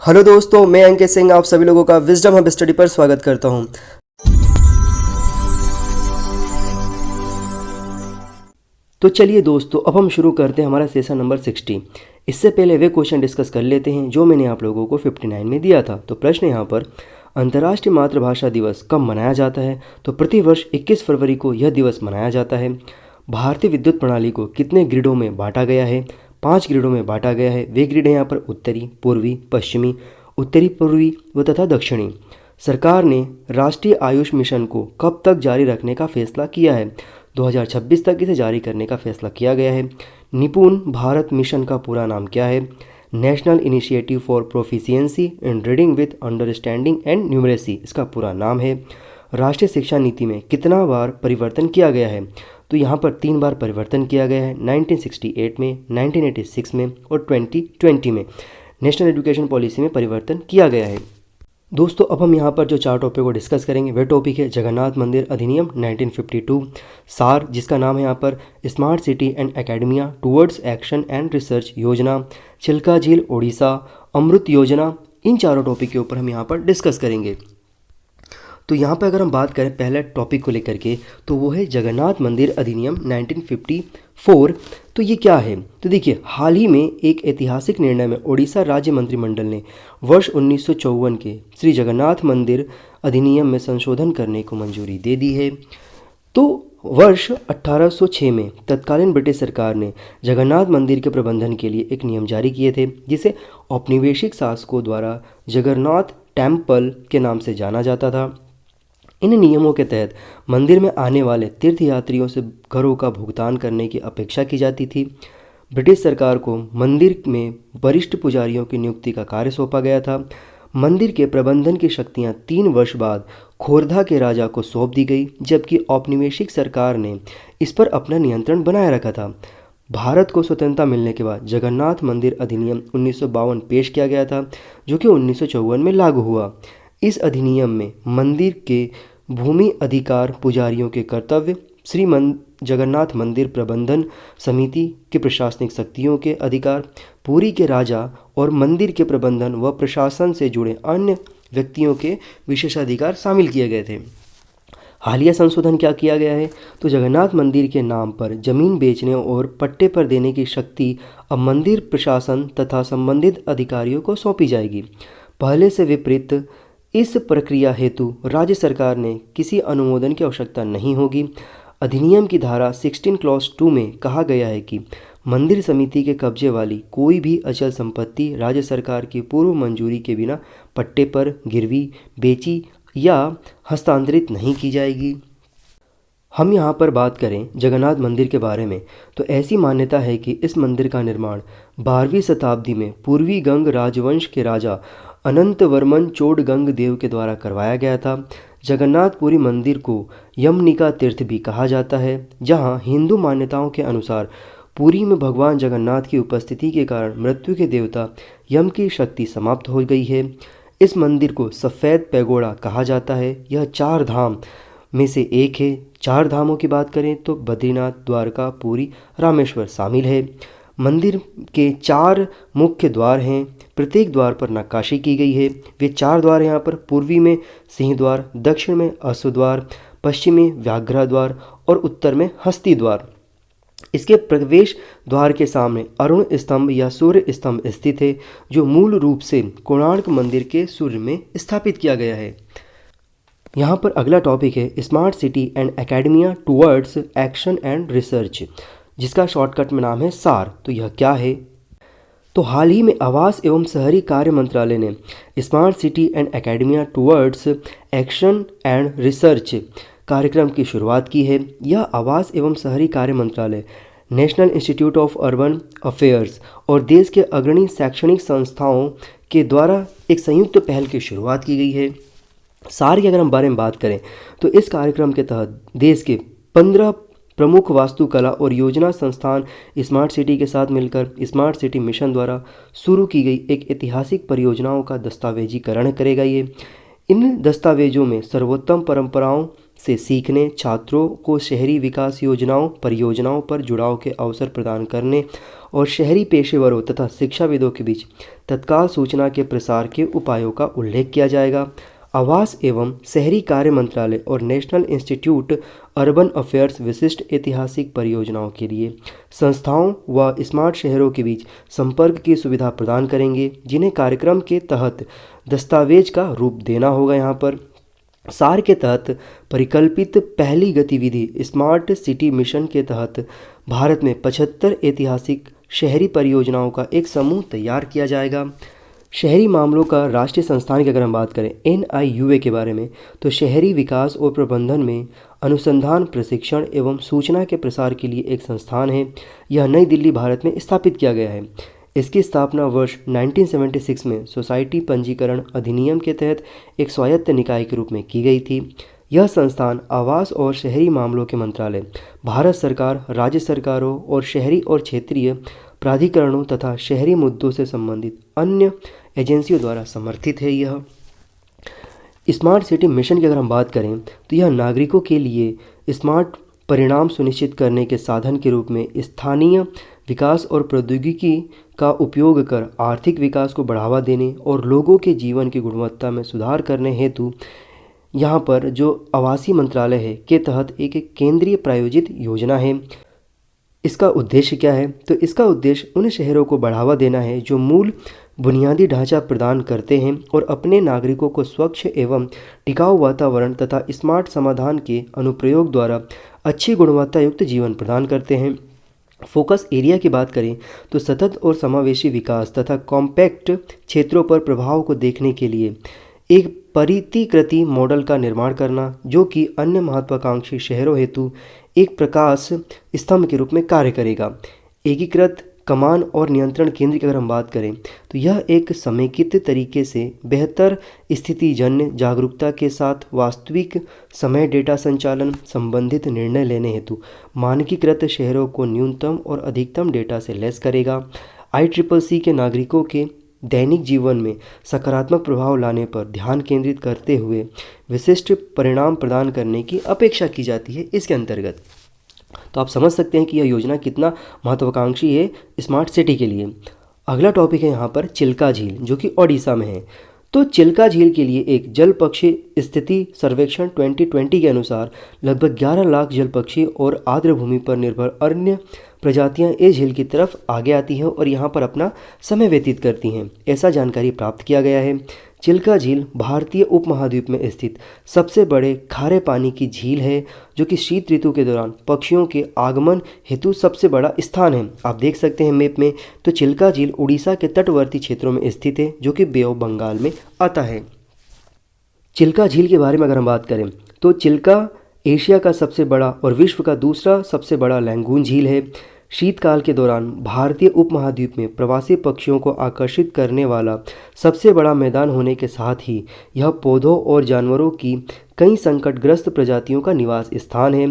Hello दोस्तों, मैं अंकित सिंह आप सभी लोगों का विजडम हब स्टडी पर स्वागत करता हूं। तो चलिए दोस्तों, अब हम शुरू करते हैं हमारा सेशन नंबर 60। इससे पहले वे क्वेश्चन डिस्कस कर लेते हैं जो मैंने आप लोगों को 59 में दिया था। तो प्रश्न यहाँ पर, अंतर्राष्ट्रीय मातृभाषा दिवस कब मनाया जाता है? तो प्रतिवर्ष 21 फरवरी को यह दिवस मनाया जाता है। भारतीय विद्युत प्रणाली को कितने ग्रिडों में बांटा गया है? 5 ग्रिडों में बांटा गया है। वे ग्रिड हैं यहाँ पर उत्तरी, पूर्वी, पश्चिमी, उत्तरी पूर्वी व तथा दक्षिणी। सरकार ने राष्ट्रीय आयुष मिशन को कब तक जारी रखने का फैसला किया है? 2026 तक इसे जारी करने का फैसला किया गया है। निपुण भारत मिशन का पूरा नाम क्या है? National initiative for proficiency in reading with understanding and numeracy इसका पूरा नाम है। राष्ट्रीय शिक्षा नीति में कितना बार परिवर्तन किया गया है? तो यहाँ पर 3 बार परिवर्तन किया गया है, 1968 में, 1986 में और 2020 में नेशनल एजुकेशन पॉलिसी में परिवर्तन किया गया है। दोस्तों, अब हम यहाँ पर जो 4 टॉपिक को डिस्कस करेंगे वह टॉपिक है जगन्नाथ मंदिर अधिनियम 1952, सार जिसका नाम है यहाँ पर smart city and academia towards action and research योजना, चिल्का झील ओडिशा, अमृत योजना। इन चारों टॉपिक के ऊपर हम यहाँ पर डिस्कस करेंगे। तो यहाँ पर अगर हम बात करें पहले टॉपिक को लेकर के, तो वो है जगन्नाथ मंदिर अधिनियम 1954। तो ये क्या है? तो देखिए, हाल ही में एक ऐतिहासिक निर्णय में ओडिशा राज्य मंत्रिमंडल ने वर्ष 1954 के श्री जगन्नाथ मंदिर अधिनियम में संशोधन करने को मंजूरी दे दी है। तो वर्ष 1806 में तत्कालीन ब्रिटिश सरकार ने जगन्नाथ मंदिर के प्रबंधन के लिए एक नियम जारी किए थे, जिसे औपनिवेशिक शासकों द्वारा जगन्नाथ टेम्पल के नाम से जाना जाता था। इन नियमों के तहत मंदिर में आने वाले तीर्थयात्रियों से करों का भुगतान करने की अपेक्षा की जाती थी। ब्रिटिश सरकार को मंदिर में वरिष्ठ पुजारियों की नियुक्ति का कार्य सौंपा गया था। मंदिर के प्रबंधन की शक्तियां 3 वर्ष बाद खोरधा के राजा को सौंप दी गई, जबकि औपनिवेशिक सरकार ने इस पर अपना नियंत्रण बनाए रखा था। भारत को स्वतंत्रता मिलने के बाद जगन्नाथ मंदिर अधिनियम 1952 पेश किया गया था, जो कि 1954 में लागू हुआ। इस अधिनियम में मंदिर के भूमि अधिकार, पुजारियों के कर्तव्य, जगन्नाथ मंदिर प्रबंधन समिति के प्रशासनिक शक्तियों के अधिकार, पुरी के राजा और मंदिर के प्रबंधन व प्रशासन से जुड़े अन्य व्यक्तियों के विशेषाधिकार शामिल किए गए थे। हालिया संशोधन क्या किया गया है? तो जगन्नाथ मंदिर के नाम पर जमीन बेचने और पट्टे पर देने की शक्ति अब मंदिर प्रशासन तथा संबंधित अधिकारियों को सौंपी जाएगी। पहले से विपरीत इस प्रक्रिया हेतु राज्य सरकार ने किसी अनुमोदन की आवश्यकता नहीं होगी। अधिनियम की धारा 16 क्लॉज 2 में कहा गया है कि मंदिर समिति के कब्जे वाली कोई भी अचल संपत्ति राज्य सरकार की पूर्व मंजूरी के बिना पट्टे पर, गिरवी, बेची या हस्तांतरित नहीं की जाएगी। हम यहाँ पर बात करें जगन्नाथ मंदिर के बारे में, तो ऐसी मान्यता है कि इस मंदिर का निर्माण 12वीं शताब्दी में पूर्वी गंग राजवंश के राजा अनंतवर्मन चोडगंग देव के द्वारा करवाया गया था। जगन्नाथपुरी मंदिर को यमनिका तीर्थ भी कहा जाता है, जहाँ हिंदू मान्यताओं के अनुसार पुरी में भगवान जगन्नाथ की उपस्थिति के कारण मृत्यु के देवता यम की शक्ति समाप्त हो गई है। इस मंदिर को सफ़ेद पैगोड़ा कहा जाता है। यह 4 धाम में से एक है। 4 धामों की बात करें तो बद्रीनाथ, द्वारका, पुरी, रामेश्वर शामिल है। मंदिर के 4 मुख्य द्वार हैं। प्रत्येक द्वार पर नक्काशी की गई है। वे 4 द्वार यहाँ पर पूर्वी में सिंह द्वार, दक्षिण में अश्व द्वार, पश्चिम में व्याघ्र द्वार और उत्तर में हस्ती द्वार। इसके प्रवेश द्वार के सामने अरुण स्तंभ या सूर्य स्तंभ स्थित है, जो मूल रूप से कोणार्क मंदिर के सूर्य में स्थापित किया गया है। यहाँ पर अगला टॉपिक है smart city and academia towards action and research, जिसका शॉर्टकट में नाम है सार। तो यह क्या है? तो हाल ही में आवास एवं शहरी कार्य मंत्रालय ने smart city and academia towards action and research कार्यक्रम की शुरुआत की है। यह आवास एवं शहरी कार्य मंत्रालय, national institute of urban affairs और देश के अग्रणी शैक्षणिक संस्थाओं के द्वारा एक संयुक्त पहल की शुरुआत की गई है। सार की अगर हम बारे में बात करें तो इस कार्यक्रम के तहत देश के 15 प्रमुख वास्तुकला और योजना संस्थान स्मार्ट सिटी के साथ मिलकर स्मार्ट सिटी मिशन द्वारा शुरू की गई एक ऐतिहासिक परियोजनाओं का दस्तावेजीकरण करेगा। इन दस्तावेजों में सर्वोत्तम परंपराओं से सीखने, छात्रों को शहरी विकास योजनाओं परियोजनाओं पर जुड़ाव के अवसर प्रदान करने और शहरी पेशेवरों तथा शिक्षाविदों के बीच तत्काल सूचना के प्रसार के उपायों का उल्लेख किया जाएगा। आवास एवं शहरी कार्य मंत्रालय और नेशनल इंस्टीट्यूट अर्बन अफेयर्स विशिष्ट ऐतिहासिक परियोजनाओं के लिए संस्थाओं व स्मार्ट शहरों के बीच संपर्क की सुविधा प्रदान करेंगे, जिन्हें कार्यक्रम के तहत दस्तावेज का रूप देना होगा। यहाँ पर सार के तहत परिकल्पित पहली गतिविधि स्मार्ट सिटी मिशन के तहत भारत में 75 ऐतिहासिक शहरी परियोजनाओं का एक समूह तैयार किया जाएगा। शहरी मामलों का राष्ट्रीय संस्थान की अगर हम बात करें NIUA के बारे में, तो शहरी विकास और प्रबंधन में अनुसंधान, प्रशिक्षण एवं सूचना के प्रसार के लिए एक संस्थान है। यह नई दिल्ली, भारत में स्थापित किया गया है। इसकी स्थापना वर्ष 1976 में सोसाइटी पंजीकरण अधिनियम के तहत एक स्वायत्त निकाय के रूप में की गई थी। यह संस्थान आवास और शहरी मामलों के मंत्रालय, भारत सरकार, राज्य सरकारों और शहरी और क्षेत्रीय प्राधिकरणों तथा शहरी मुद्दों से संबंधित अन्य एजेंसियों द्वारा समर्थित है। यह स्मार्ट सिटी मिशन की अगर हम बात करें, तो यह नागरिकों के लिए स्मार्ट परिणाम सुनिश्चित करने के साधन के रूप में स्थानीय विकास और प्रौद्योगिकी का उपयोग कर आर्थिक विकास को बढ़ावा देने और लोगों के जीवन की गुणवत्ता में सुधार करने हेतु यहाँ पर जो आवासीय मंत्रालय है के तहत एक केंद्रीय प्रायोजित योजना है। इसका उद्देश्य क्या है? तो इसका उद्देश्य उन शहरों को बढ़ावा देना है जो मूल बुनियादी ढांचा प्रदान करते हैं और अपने नागरिकों को स्वच्छ एवं टिकाऊ वातावरण तथा स्मार्ट समाधान के अनुप्रयोग द्वारा अच्छी गुणवत्ता युक्त जीवन प्रदान करते हैं। फोकस एरिया की बात करें तो सतत और समावेशी विकास तथा कॉम्पैक्ट क्षेत्रों पर प्रभाव को देखने के लिए एक परितिकृति मॉडल का निर्माण करना, जो कि अन्य महत्वाकांक्षी शहरों हेतु एक प्रकाश स्तंभ के रूप में कार्य करेगा। एकीकृत कमान और नियंत्रण केंद्र की अगर हम बात करें, तो यह एक समेकित तरीके से बेहतर स्थितिजन्य जागरूकता के साथ वास्तविक समय डेटा संचालन, संबंधित निर्णय लेने हेतु मानकीकृत शहरों को न्यूनतम और अधिकतम डेटा से लैस करेगा। ICCC के नागरिकों के दैनिक जीवन में सकारात्मक प्रभाव लाने पर ध्यान केंद्रित करते हुए विशिष्ट परिणाम प्रदान करने की अपेक्षा की जाती है इसके अंतर्गत। तो आप समझ सकते हैं कि यह योजना कितना महत्वाकांक्षी है स्मार्ट सिटी के लिए। अगला टॉपिक है यहाँ पर चिल्का झील, जो कि ओडिशा में है। तो चिल्का झील के लिए एक जल पक्षी स्थिति सर्वेक्षण 2020 के अनुसार लगभग 11 लाख जल पक्षी और आर्द्र भूमि पर निर्भर अन्य प्रजातियां इस झील की तरफ आगे आती हैं और यहाँ पर अपना समय व्यतीत करती हैं, ऐसा जानकारी प्राप्त किया गया है। चिल्का झील भारतीय उपमहाद्वीप में स्थित सबसे बड़े खारे पानी की झील है, जो कि शीत ऋतु के दौरान पक्षियों के आगमन हेतु सबसे बड़ा स्थान है। आप देख सकते हैं मैप में, तो चिल्का झील उड़ीसा के तटवर्ती क्षेत्रों में स्थित है, जो कि बे ऑफ बंगाल में आता है। चिल्का झील के बारे में अगर हम बात करें, तो चिल्का एशिया का सबसे बड़ा और विश्व का दूसरा सबसे बड़ा लैंगून झील है। शीतकाल के दौरान भारतीय उपमहाद्वीप में प्रवासी पक्षियों को आकर्षित करने वाला सबसे बड़ा मैदान होने के साथ ही यह पौधों और जानवरों की कई संकटग्रस्त प्रजातियों का निवास स्थान है।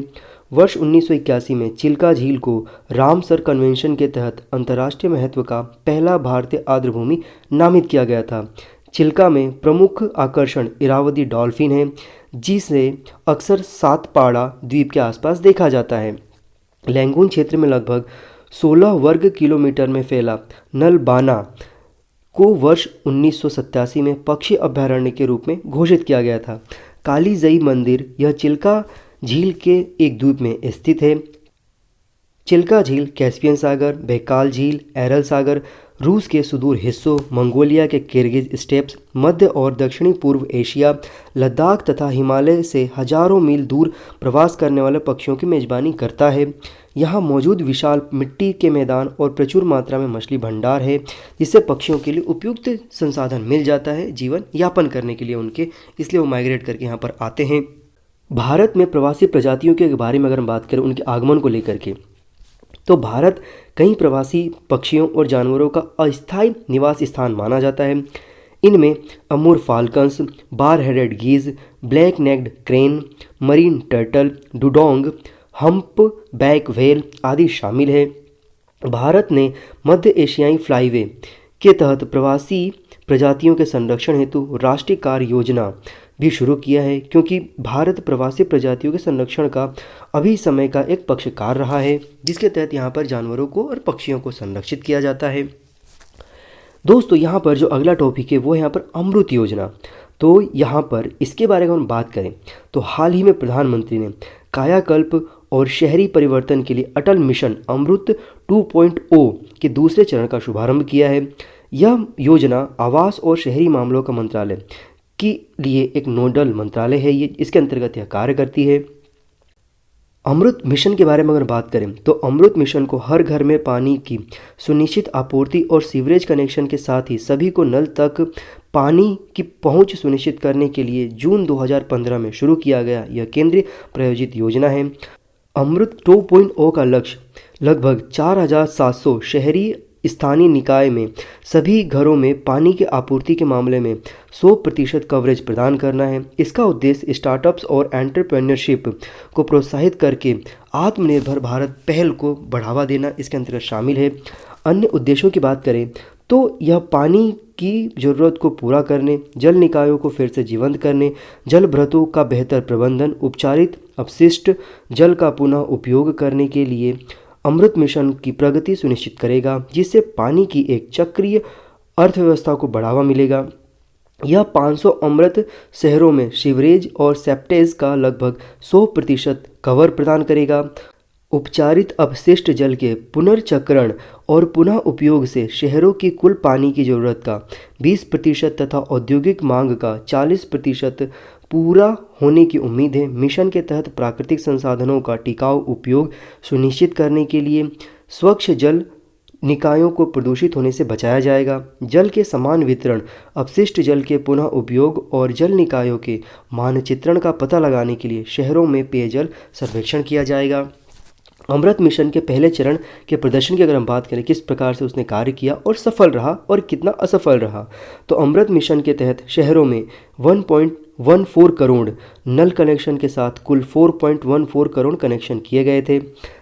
वर्ष 1981 में चिल्का झील को रामसर कन्वेंशन के तहत अंतर्राष्ट्रीय महत्व का पहला भारतीय आर्द्रभूमि नामित किया गया था। चिल्का में प्रमुख आकर्षण इरावदी डॉल्फिन है, जिसे अक्सर सातपाड़ा द्वीप के आसपास देखा जाता है। लैंगून क्षेत्र में लगभग 16 वर्ग किलोमीटर में फैला नलबाना को वर्ष 1987 में पक्षी अभयारण्य के रूप में घोषित किया गया था। कालीजई मंदिर यह चिल्का झील के एक द्वीप में स्थित है। चिल्का झील कैस्पियन सागर, बैकाल झील, एरल सागर, रूस के सुदूर हिस्सों, मंगोलिया के किर्गिज स्टेप्स, मध्य और दक्षिणी पूर्व एशिया, लद्दाख तथा हिमालय से हजारों मील दूर प्रवास करने वाले पक्षियों की मेजबानी करता है। यहाँ मौजूद विशाल मिट्टी के मैदान और प्रचुर मात्रा में मछली भंडार है, जिससे पक्षियों के लिए उपयुक्त संसाधन मिल जाता है जीवन यापन करने के लिए उनके, इसलिए वो माइग्रेट करके यहाँ पर आते हैं। भारत में प्रवासी प्रजातियों के बारे में अगर हम बात करें उनके आगमन को लेकर के, तो भारत कई प्रवासी पक्षियों और जानवरों का अस्थायी निवास स्थान माना जाता है। इनमें Amur falcons, bar headed geese, black necked crane, marine turtle, dugong, hump back whale आदि शामिल है। भारत ने मध्य एशियाई फ्लाईवे के तहत प्रवासी प्रजातियों के संरक्षण हेतु राष्ट्रीय कार्य योजना भी शुरू किया है, क्योंकि भारत प्रवासी प्रजातियों के संरक्षण का अभी समय का एक पक्षकार रहा है, जिसके तहत यहाँ पर जानवरों को और पक्षियों को संरक्षित किया जाता है। दोस्तों यहाँ पर जो अगला टॉपिक है वो है यहाँ पर अमृत योजना। तो यहाँ पर इसके बारे में हम बात करें तो हाल ही में प्रधानमंत्री ने कायाकल्प और शहरी परिवर्तन के लिए अटल मिशन अमृत 2.0 के दूसरे चरण का शुभारंभ किया है। यह योजना आवास और शहरी मामलों का मंत्रालय के लिए एक नोडल मंत्रालय है। ये इसके अंतर्गत यह कार्य करती है। अमृत मिशन के बारे में अगर बात करें तो अमृत मिशन को हर घर में पानी की सुनिश्चित आपूर्ति और सीवरेज कनेक्शन के साथ ही सभी को नल तक पानी की पहुंच सुनिश्चित करने के लिए जून 2015 में शुरू किया गया यह केंद्रीय प्रायोजित योजना है। अमृत 2.0 का लक्ष्य लगभग 4700 शहरी स्थानीय निकाय में सभी घरों में पानी की आपूर्ति के मामले में 100% कवरेज प्रदान करना है। इसका उद्देश्य स्टार्टअप्स और एंटरप्रेन्योरशिप को प्रोत्साहित करके आत्मनिर्भर भारत पहल को बढ़ावा देना इसके अंतर्गत शामिल है। अन्य उद्देश्यों की बात करें तो यह पानी की ज़रूरत को पूरा करने, जल निकायों को फिर से जीवंत करने, जल भ्रतों का बेहतर प्रबंधन, उपचारित अपशिष्ट जल का पुनः उपयोग करने के लिए अमृत मिशन की प्रगति सुनिश्चित करेगा, जिससे पानी की एक चक्रीय अर्थव्यवस्था को बढ़ावा मिलेगा। यह 500 अमृत शहरों में सीवरेज और सेप्टेज का लगभग 100% कवर प्रदान करेगा। उपचारित अपशिष्ट जल के पुनर्चक्रण और पुनः उपयोग से शहरों की कुल पानी की ज़रूरत का 20% तथा औद्योगिक मांग का 40% पूरा होने की उम्मीद है। मिशन के तहत प्राकृतिक संसाधनों का टिकाऊ उपयोग सुनिश्चित करने के लिए स्वच्छ जल निकायों को प्रदूषित होने से बचाया जाएगा। जल के समान वितरण, अपशिष्ट जल के पुनः उपयोग और जल निकायों के मानचित्रण का पता लगाने के लिए शहरों में पेयजल सर्वेक्षण किया जाएगा। अमृत मिशन के पहले चरण के प्रदर्शन की अगर हम बात करें किस प्रकार से उसने कार्य किया और सफल रहा और कितना असफल रहा, तो अमृत मिशन के तहत शहरों में 1.14 करोड़ नल कनेक्शन के साथ कुल 4.14 करोड़ कनेक्शन किए गए थे।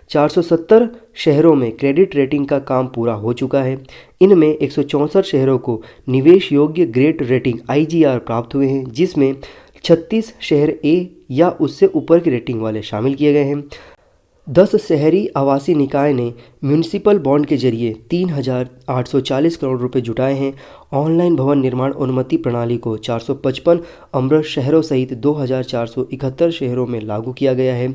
470 शहरों में क्रेडिट रेटिंग का काम पूरा हो चुका है। इनमें 164 शहरों को निवेश योग्य ग्रेड रेटिंग IGR प्राप्त हुए हैं, जिसमें 36 शहर A या उससे ऊपर की रेटिंग वाले शामिल किए गए हैं। 10 शहरी आवासीय निकाय ने म्यूनिसिपल बॉन्ड के जरिए 3,840 करोड़ रुपए जुटाए हैं। ऑनलाइन भवन निर्माण अनुमति प्रणाली को 455 अमृत शहरों सहित 2,471 शहरों में लागू किया गया है।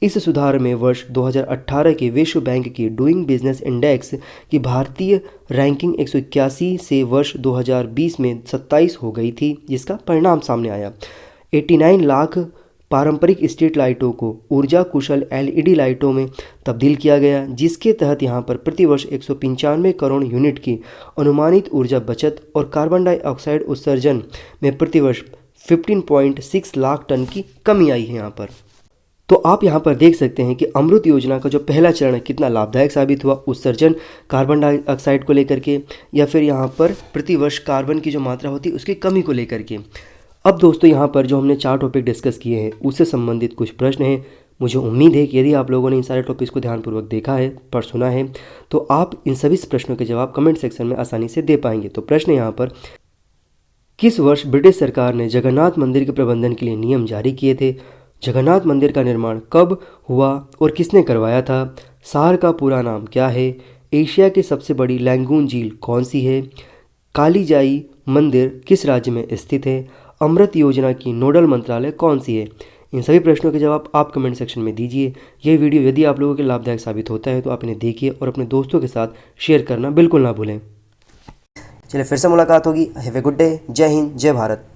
इस सुधार में वर्ष 2018 के विश्व बैंक की डूइंग बिजनेस इंडेक्स की भारतीय रैंकिंग 181 से वर्ष 2020 में 27 हो गई थी, जिसका परिणाम सामने आया। 89 लाख पारंपरिक स्ट्रीट लाइटों को ऊर्जा कुशल LED लाइटों में तब्दील किया गया, जिसके तहत यहां पर प्रतिवर्ष 195 करोड़ यूनिट की अनुमानित ऊर्जा बचत और कार्बन डाइऑक्साइड उत्सर्जन में प्रतिवर्ष 15.6 लाख टन की कमी आई है। यहाँ पर तो आप यहाँ पर देख सकते हैं कि अमृत योजना का जो पहला चरण है कितना लाभदायक साबित हुआ, उत्सर्जन कार्बन डाइऑक्साइड को लेकर के या फिर यहाँ पर प्रतिवर्ष कार्बन की जो मात्रा होती है उसकी कमी को लेकर के। अब दोस्तों यहाँ पर जो हमने 4 टॉपिक डिस्कस किए हैं उससे संबंधित कुछ प्रश्न हैं। मुझे उम्मीद है कि यदि आप लोगों ने इन सारे टॉपिक्स को ध्यानपूर्वक देखा है, पर सुना है, तो आप इन सभी प्रश्नों के जवाब कमेंट सेक्शन में आसानी से दे पाएंगे। तो प्रश्न यहाँ पर, किस वर्ष ब्रिटिश सरकार ने जगन्नाथ मंदिर के प्रबंधन के लिए नियम जारी किए थे? जगन्नाथ मंदिर का निर्माण कब हुआ और किसने करवाया था? सार का पूरा नाम क्या है? एशिया की सबसे बड़ी लैंगून झील कौन सी है? कालीजाई मंदिर किस राज्य में स्थित है? अमृत योजना की नोडल मंत्रालय कौन सी है? इन सभी प्रश्नों के जवाब आप कमेंट सेक्शन में दीजिए। यह वीडियो यदि आप लोगों के लाभदायक साबित होता है तो आप इन्हें देखिए और अपने दोस्तों के साथ शेयर करना बिल्कुल ना भूलें। चलिए फिर से मुलाकात होगी। Have a good day. जय हिंद, जय भारत।